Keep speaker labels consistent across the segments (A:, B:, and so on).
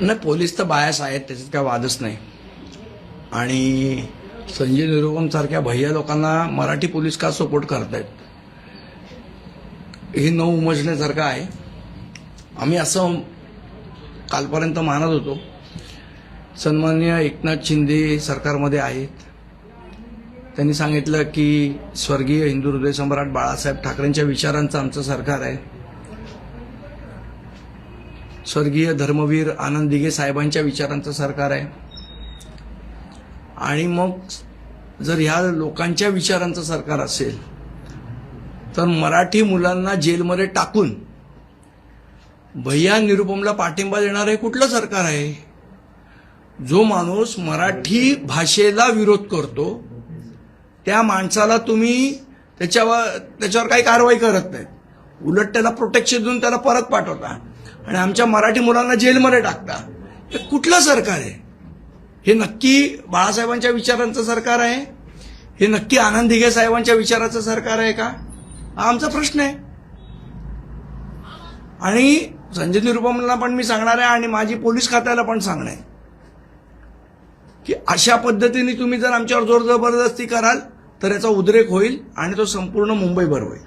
A: नाही, पोलीस तर बायास आहेत, त्याच्यात काय वादच नाही. आणि संजय निरुपम सारख्या भैया लोकांना मराठी पोलीस का सपोर्ट करतायत हे न उमजण्यासारखं आहे. आम्ही असं कालपर्यंत मानत होतो. सन्माननीय एकनाथ शिंदे सरकारमध्ये आहेत. त्यांनी सांगितलं की स्वर्गीय हिंदू हृदय सम्राट बाळासाहेब ठाकरेंच्या विचारांचं आमचं सरकार आहे. स्वर्गीय धर्मवीर आनंद दिघे साहेबांच्या विचारांचं सरकार आहे. आणि मग जर ह्या लोकांच्या विचारांचं सरकार असेल तर मराठी मुलांना जेलमध्ये टाकून भैया निरुपमला पाठिंबा देणार हे कुठलं सरकार आहे? जो माणूस मराठी भाषेला विरोध करतो त्या माणसाला तुम्ही त्याच्यावर काही कारवाई करत नाही, उलट त्याला प्रोटेक्शन देऊन त्याला परत पाठवता आणि आमच्या मराठी मुलांना जेलमध्ये टाकता. हे कुठलं सरकार आहे? हे नक्की बाळासाहेबांच्या विचारांचं सरकार आहे? हे नक्की आनंद दिघे साहेबांच्या विचाराचं सरकार आहे का? हा आमचा प्रश्न आहे. आणि संजय निरुपमला पण मी सांगणार आहे आणि माझी पोलीस खात्याला पण सांगणार आहे की अशा पद्धतीने तुम्ही जर आमच्यावर जोर जबरदस्ती कराल तर याचा उद्रेक होईल आणि तो संपूर्ण मुंबईभर होईल.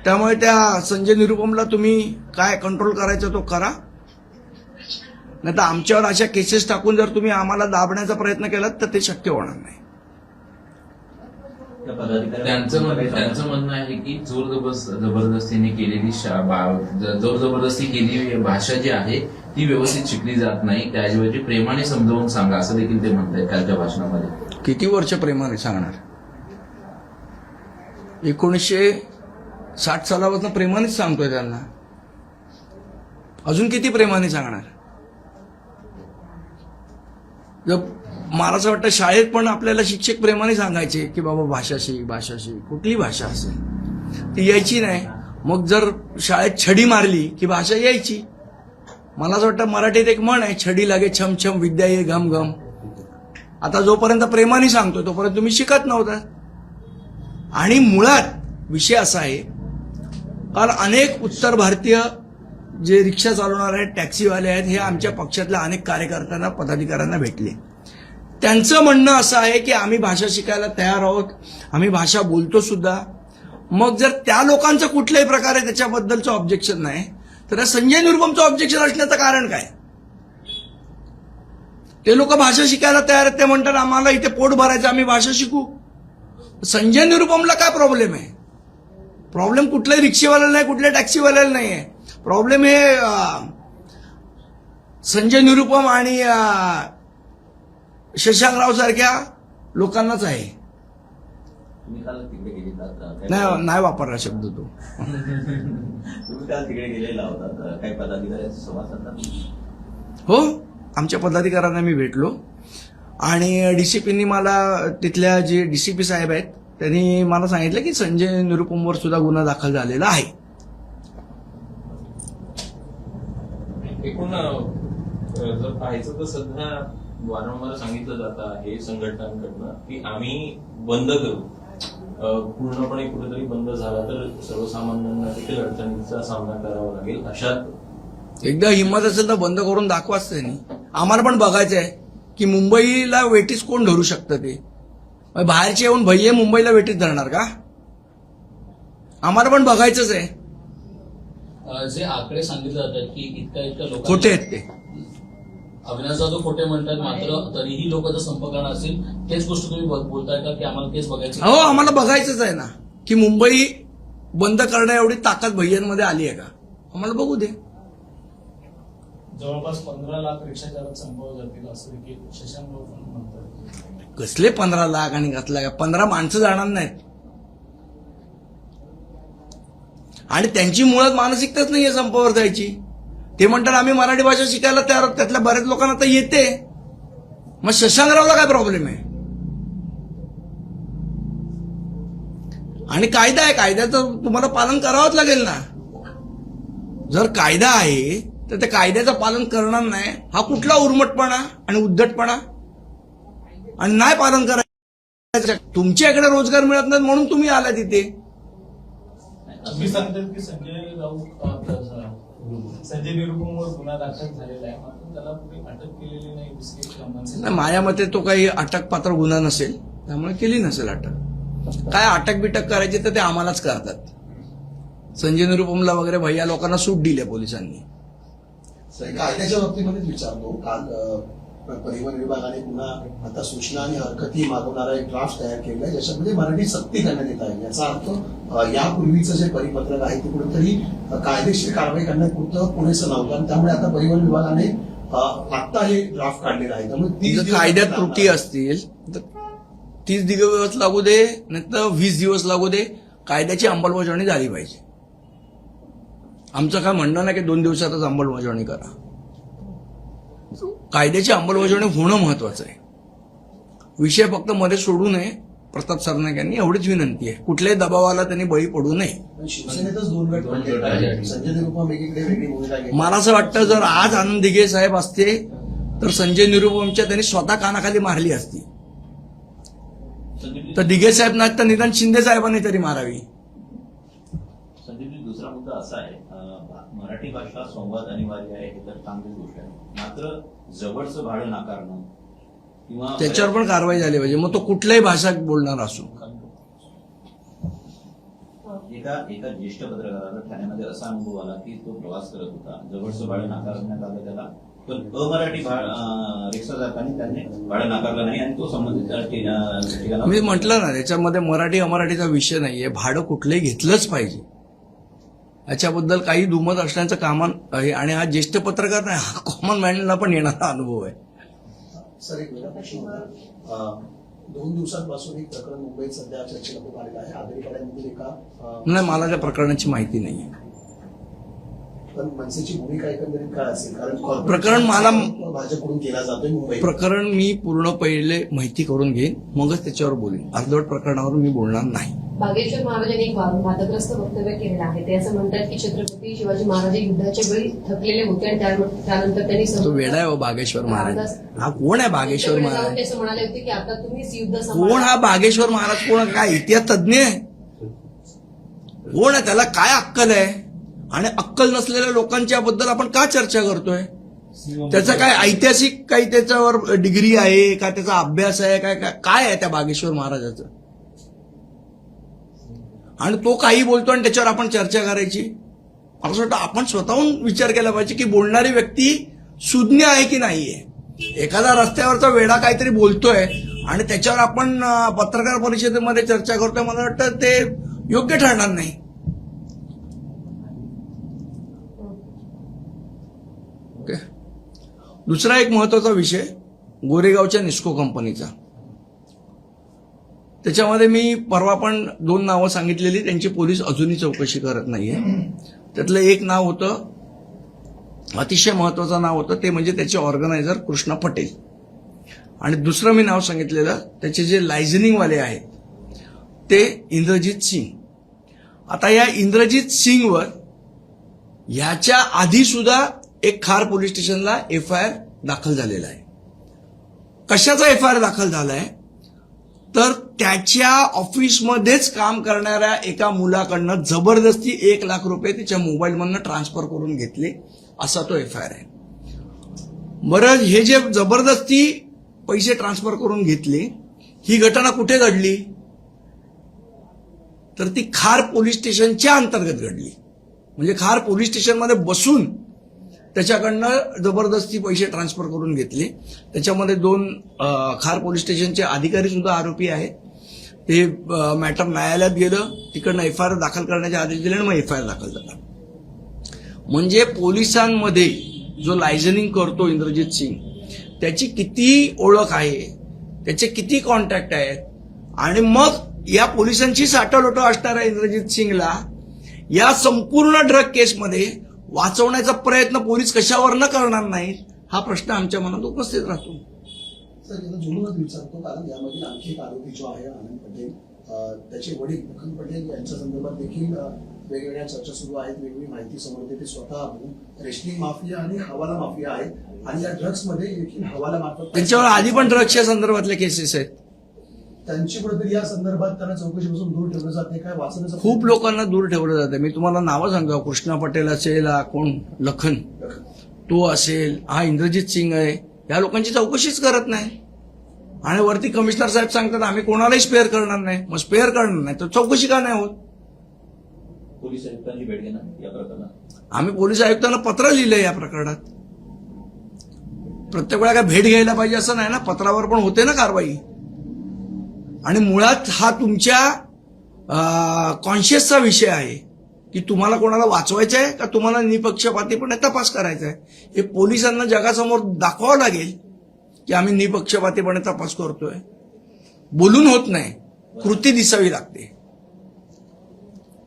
A: त्यामुळे त्या संजय निरुपमला तुम्ही काय कंट्रोल करायचं तो करा, नाही तर आमच्यावर अशा केसेस टाकून जर तुम्ही आम्हाला दाबण्याचा प्रयत्न केलात तर ते शक्य होणार नाही.
B: त्यांचं म्हणणं आहे की जबरदस्तीने केलेली जोर जबरदस्ती केलेली भाषा जी आहे ती व्यवस्थित शिकली जात नाही, त्याऐवजी प्रेमाने समजावून सांगा असं देखील ते म्हणतात कालच्या भाषणामध्ये.
A: किती वर्ष प्रेमाने सांगणार? 1960 सालापासून प्रेमानेच सांगतोय त्यांना, अजून किती प्रेमाने सांगणार? जर मला असं वाटतं शाळेत पण आपल्याला शिक्षक प्रेमाने सांगायचे की बाबा भाषा शिक, कुठली भाषा असेल ती यायची नाही. मग जर शाळेत छडी मारली की भाषा यायची. मला असं वाटतं मराठीत एक म्हण आहे, छडी लागे छमछम विद्या ये घम घम. आता जोपर्यंत प्रेमाने सांगतोय तोपर्यंत तुम्ही शिकत नव्हता. आणि मुळात विषय असा आहे, काल अनेक उत्तर भारतीय जे रिक्षा चालवणार आहेत, टॅक्सीवाले आहेत, हे आमच्या पक्षातल्या अनेक कार्यकर्त्यांना पदाधिकाऱ्यांना भेटले. त्यांचं म्हणणं असं आहे की आम्ही भाषा शिकायला तयार आहोत, आम्ही भाषा बोलतो सुद्धा. मग जर त्या लोकांचं कुठल्याही प्रकारे त्याच्याबद्दलचं ऑब्जेक्शन नाही तर संजय निरुपमचं ऑब्जेक्शन असण्याचं कारण काय? ते लोक भाषा शिकायला तयार आहेत, ते म्हणतात आम्हाला इथे पोट भरायचं, आम्ही भाषा शिकू. संजय निरुपमला काय प्रॉब्लेम आहे? प्रॉब्लेम कुठल्याही रिक्षेवाल्याला नाही, कुठल्या टॅक्सीवाल्याला नाही आहे. प्रॉब्लेम हे संजय निरुपम आणि शशांकराव सारख्या लोकांनाच आहे. नाही वापरला शब्द तो.
C: तुम्ही काल तिकडे गेलेला होता, काही पदाधिकाऱ्यांचा संवाद साधला?
A: हो, आमच्या पदाधिकाऱ्यांना मी भेटलो आणि डीसीपींनी मला, तिथल्या जे डीसीपी साहेब आहेत त्यांनी मला सांगितलं की संजय निरुपमवर सुद्धा गुन्हा दाखल झालेला आहे.
D: एकूण जर पाहायचं तर सध्या वारंवार सांगितलं जातं आहे संघटनांकडनं की आम्ही बंद करू, पूर्णपणे कुठेतरी बंद झाला तर सर्वसामान्यांना देखील अडचणीचा सामना करावा लागेल. अशात
A: एकदा हिंमत असेल तर बंद करून दाखवाच त्यांनी. आम्हाला पण बघायचं आहे की मुंबईला वेटीस कोण धरू शकतं. ते बाहेरचे येऊन भैये मुंबईला वेटीस धरणार का? आम्हाला पण बघायचंच आहे.
E: जे आकडे सांगितले जातात की इतक्या लोक
A: खोटे आहेत ते.
E: अविनाश जाधव खोटे म्हणतात, मात्र तरीही लोक जर संप करणार असतील तेच गोष्ट तुम्ही बोलताय का की आम्हाला तेच बघायचं?
A: हो, आम्हाला बघायचंच आहे ना की मुंबई बंद करण्या एवढी ताकद भैयांमध्ये आली आहे का? आम्हाला बघू दे.
F: जवळपास 15 लाख रिक्षा चालक संपवले जातील असं देखील शशांक म्हणतात.
A: कसले 15 लाख आणि कसला का 15 माणसं जाणार नाहीत. आणि त्यांची मुळात मानसिकताच नाहीये संपावर जायची. ते म्हणतात आम्ही मराठी भाषा शिकायला तयार आहोत, त्यातल्या बऱ्याच लोकांना तर येते. मग शशांकरावला काय प्रॉब्लेम आहे? आणि कायदा आहे, कायद्याचं तुम्हाला पालन करावंच लागेल ना. जर कायदा आहे तर त्या कायद्याचं पालन करणार नाही हा कुठला उर्मटपणा आणि उद्धटपणा? आणि नाही पालन करायचं, तुमच्याकडे रोजगार मिळत नाही म्हणून तुम्ही आला तिथे.
F: तुम्ही सांगतात की संजय राऊत संजय निरुपमवर गुन्हा दाखल झालेला आहे, मात्र त्याला कुठे अटक केलेली नाही. दुसरी
A: नाही, माझ्या मते तो काही अटकपात्र गुन्हा नसेल, त्यामुळे केली नसेल अटक. काय अटक बिटक करायची तर ते आम्हालाच करतात. संजय निरुपमला वगैरे भैया लोकांना सूट दिली आहे पोलिसांनी.
G: कायद्याच्या बाबतीमध्येच विचारतो. काल परिवहन विभागाने पुन्हा आता सूचना आणि हरकती मागवणारा एक ड्राफ्ट तयार केला आहे, ज्याच्यामध्ये मराठी सक्ती करण्यात येत आहे. याचा अर्थ यापूर्वीचं जे परिपत्रक आहे ते कुठेतरी कायदेशीर कारवाई करण्यापुरतं पुरेसं नव्हतं, आणि त्यामुळे आता परिवहन विभागाने आता हे ड्राफ्ट काढलेलं आहे. त्यामुळे 30
A: जर
G: दिवस
A: कायद्यात त्रुटी असतील तर 30 दिवस लागू दे, नाहीतर 20 दिवस लागू दे, कायद्याची अंमलबजावणी झाली पाहिजे. आमचं काय म्हणणं नाही की 2 दिवसातच अंमलबजावणी करा. कायद्याची अंमलबजावणी होणं महत्वाचं आहे. विषय फक्त मध्ये सोडू नये. प्रताप सरनाईक यांनी एवढीच विनंती आहे. कुठल्याही दबावाला त्यांनी बळी पडू नये.
G: शिवसेनेतच 2 गट पडले आहेत. संजय निरुपम एकीकडे वेगळी भूमिका घेतली.
A: मला असं वाटतं जर आज आनंद दिघे साहेब असते तर संजय निरुपमच्या त्यांनी स्वतः कानाखाली मारली असती. तर दिघे साहेब नाही तर निदान शिंदे साहेबांनी तरी मारावी.
C: संदीपजी, दुसरा मुद्दा असा आहे, मराठी भाषा संवाद अनिवार्य आहे, हे तर चांगली गोष्ट आहे. मात्र जवळचं भाडं नाकारणं किंवा
A: त्याच्यावर पण कारवाई झाली पाहिजे. मग तो कुठल्याही भाषा बोलणार असो.
C: एका ज्येष्ठ पत्रकाराला ठाण्यामध्ये असा अनुभव आला की तो प्रवास करत होता, जवळचं भाडं नाकारण्यात आलं त्याला, पण अमराठी रिक्षा चालकांनी त्यांनी भाडं नाकारलं नाही आणि तो संबंधित ठिकाणावर.
A: मी म्हटलं ना, त्याच्यामध्ये मराठी अमराठीचा विषय नाहीये. भाडं कुठलंही घेतलंच पाहिजे, याच्याबद्दल काही दुमत असण्याचं कामान आहे. आणि हा ज्येष्ठ पत्रकार नाही, हा कॉमन मॅनला पण येणारा अनुभव आहे.
G: सर, एक वेगळा प्रश्न होता. 2 दिवसांपासून एक प्रकरण मुंबईत सध्या चर्चेला खूप आलेलं आहे. आगरीपाड्यामधील एका
A: नाही, मला त्या प्रकरणाची माहिती नाहीये.
G: पण मनसेची भूमिका एकंदरीत काय असेल? कारण
A: प्रकरण मला
G: भाजपकडून केला जातोय मुंबईत.
A: प्रकरण मी पूर्ण पहिले माहिती करून घेईन, मगच त्याच्यावर बोलेन. अर्धवट प्रकरणावर मी बोलणार नाही.
H: बागेश्वर महाराजांनी एक वादग्रस्त वक्तव्य केलेलं आहे. ते असं म्हणतात की छत्रपती शिवाजी महाराज युद्धाच्या वेळी थकलेले होते आणि त्यानंतर त्यांनी
A: तो वेडा आहे हो बागेश्वर महाराज. हा कोण आहे बागेश्वर महाराज?
H: ते असं म्हणाले होते की आता तुम्हीच युद्ध
A: कोण
H: सांभाळा.
A: हा बागेश्वर महाराज? कोण? काय इतिहास तज्ञ आहे? कोण आहे? त्याला काय अक्कल आहे? आणि अक्कल नसलेल्या लोकांच्या बद्दल आपण का चर्चा करतोय? त्याचा काय ऐतिहासिक काही त्याच्यावर डिग्री आहे का? त्याचा अभ्यास आहे काय आहे त्या बागेश्वर महाराजाचं? आणि तो काही बोलतो आणि त्याच्यावर आपण चर्चा करायची? मला असं वाटतं आपण स्वतःहून विचार केला पाहिजे की बोलणारी व्यक्ती सुज्ञ आहे की नाहीये. एखादा रस्त्यावरचा वेडा काहीतरी बोलतोय आणि त्याच्यावर आपण पत्रकार परिषदेमध्ये चर्चा करतोय, मला वाटतं ते योग्य ठरणार नाही. ओके. दुसरा एक महत्वाचा विषय गोरेगावच्या निस्को कंपनीचा. त्याच्यामध्ये मी परवा पण 2 नावं सांगितलेली, त्यांची पोलीस अजूनही चौकशी करत नाहीये. त्यातलं एक नाव होतं, अतिशय महत्वाचं नाव होतं, ते म्हणजे त्याचे ऑर्गनायझर कृष्णा पटेल. आणि दुसरं मी नाव सांगितलेलं त्याचे जे लायझनिंगवाले आहेत ते इंद्रजित सिंग. आता या इंद्रजित सिंगवर ह्याच्या आधी सुद्धा एक खार पोलीस स्टेशनला FIR दाखल झालेला आहे. कशाचा FIR दाखल झालाय? तर त्याच्या ऑफिसमध्येच काम करणाऱ्या एका मुलाकडनं जबरदस्ती 1 लाख रुपये त्याच्या मोबाईलमधनं ट्रान्सफर करून घेतले, असा तो FIR आहे. बरं, हे जे जबरदस्ती पैसे ट्रान्सफर करून घेतले, ही घटना कुठे घडली? तर ती खार पोलीस स्टेशनच्या अंतर्गत घडली. म्हणजे खार पोलीस स्टेशनमध्ये बसून त्याच्याकडनं जबरदस्ती पैसे ट्रान्सफर करून घेतले. त्याच्यामध्ये 2 खार पोलीस स्टेशनचे अधिकारी सुद्धा आरोपी आहेत. ते मॅटर न्यायालयात गेलं, तिकडनं FIR दाखल करण्याचे आदेश दिले आणि मग FIR दाखल झाला. म्हणजे पोलिसांमध्ये जो लायझनिंग करतो इंद्रजित सिंग, त्याची किती ओळख आहे, त्याचे किती कॉन्टॅक्ट आहेत, आणि मग या पोलिसांची साठलोटो असणाऱ्या इंद्रजित सिंगला या संपूर्ण ड्रग केसमध्ये वाचवण्याचा प्रयत्न पोलीस कशावर न करणार नाहीत, हा प्रश्न आमच्या मनात उपस्थित राहतो.
G: सर, याला जोडूनच विचारतो, कारण यामधील आणखी एक आरोपी जो आहे आनंद पटेल, त्याचे वडील मुकुंद पटेल यांच्या संदर्भात देखील वेगवेगळ्या चर्चा सुरू आहेत. वेगवेगळी माहिती समोर येते. ते स्वतः रेशनिंग माफिया आणि हवाला माफिया आहेत आणि या ड्रग्समध्ये देखील हवाला मार्फत
A: त्यांच्यावर आधी पण ड्रग्सच्या संदर्भातल्या केसेस आहेत.
G: त्यांची कुठेतरी या संदर्भात त्यांना चौकशीपासून दूर ठेवलं जात नाही काय वाचण्याचं
A: खूप लोकांना दूर ठेवलं जातं. मी तुम्हाला नावं सांगा, कृष्णा पटेल असेल, हा कोण लखन तो असेल, हा इंद्रजित सिंग आहे, या लोकांची चौकशीच करत नाही. आणि वरती कमिशनर साहेब सांगतात आम्ही कोणालाही स्पेअर करणार नाही. मग स्पेअर करणार नाही तर चौकशी का नाही होत?
C: पोलीस आयुक्तांची भेट घेणार या प्रकरणात.
A: आम्ही पोलीस आयुक्तांना पत्र लिहिलंय या प्रकरणात. प्रत्येक वेळा काय भेट घ्यायला पाहिजे असं नाही ना, पत्रावर पण होते ना कारवाई. आणि मुळात हा तुमच्या कॉन्शियसचा विषय आहे की तुम्हाला कोणाला वाचवायचं आहे का तुम्हाला निपक्षपातीपणे तपास करायचा आहे. हे पोलिसांना जगासमोर दाखवावं लागेल की आम्ही निपक्षपातीपणे तपास करतोय. बोलून होत नाही, कृती दिसावी लागते.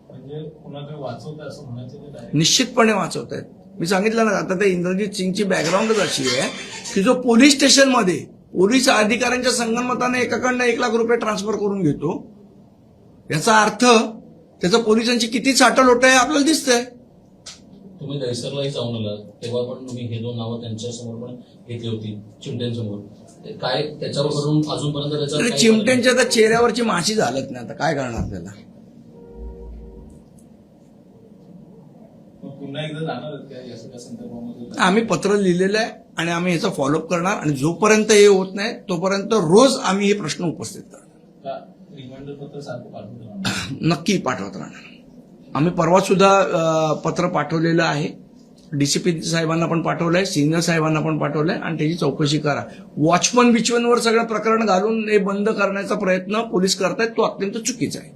F: म्हणजे कुणाकडे वाचवतं असं म्हणायचं ते direct.
A: निश्चितपणे वाचवत आहेत. मी सांगितलं ना, आता ते इंद्रजित सिंगची बॅकग्राऊंडच अशी आहे की जो पोलीस स्टेशनमध्ये पोलीस अधिकाऱ्यांच्या संगनमताने एकाकडनं 1 लाख रुपये ट्रान्सफर करून घेतो, याचा अर्थ त्याचं पोलिसांची किती साठलोट आहे आपल्याला दिसतंय.
E: तुम्ही दहिसरलाही जाऊन आलात, तेव्हा पण तुम्ही हे 2 नावं त्यांच्यासमोर पण घेतली होती, चिमट्यांसमोर. ते काय त्याच्यावरून अजूनपर्यंत त्याचा
A: तरी
E: काही-
A: चिमट्यांच्या त्या चेहऱ्यावरची माशी झालत नाही, आता काय करणार त्याला.
F: मग पुन्हा एकदा जाणार आहेत का या सगळ्या संदर्भामध्ये?
A: आम्ही पत्र लिहिलेलं आहे आणि आम्ही ह्याचा फॉलोअप करणार. आणि जोपर्यंत हे होत नाही तोपर्यंत रोज आम्ही हे प्रश्न उपस्थित करणार.
F: का रिमाइंडर पत्र सारखं पाठवून राहणार?
A: नक्की पाठवत राहणार. आम्ही परवा सुद्धा पत्र पाठवलेलं आहे. डीसीपी साहेबांना पण पाठवलंय, सिनियर साहेबांना पण पाठवलंय आणि त्याची चौकशी करा. वॉचमन बिचमनवर सगळं प्रकरण घालून हे बंद करण्याचा प्रयत्न पोलीस करतायत, तो अत्यंत चुकीचा आहे.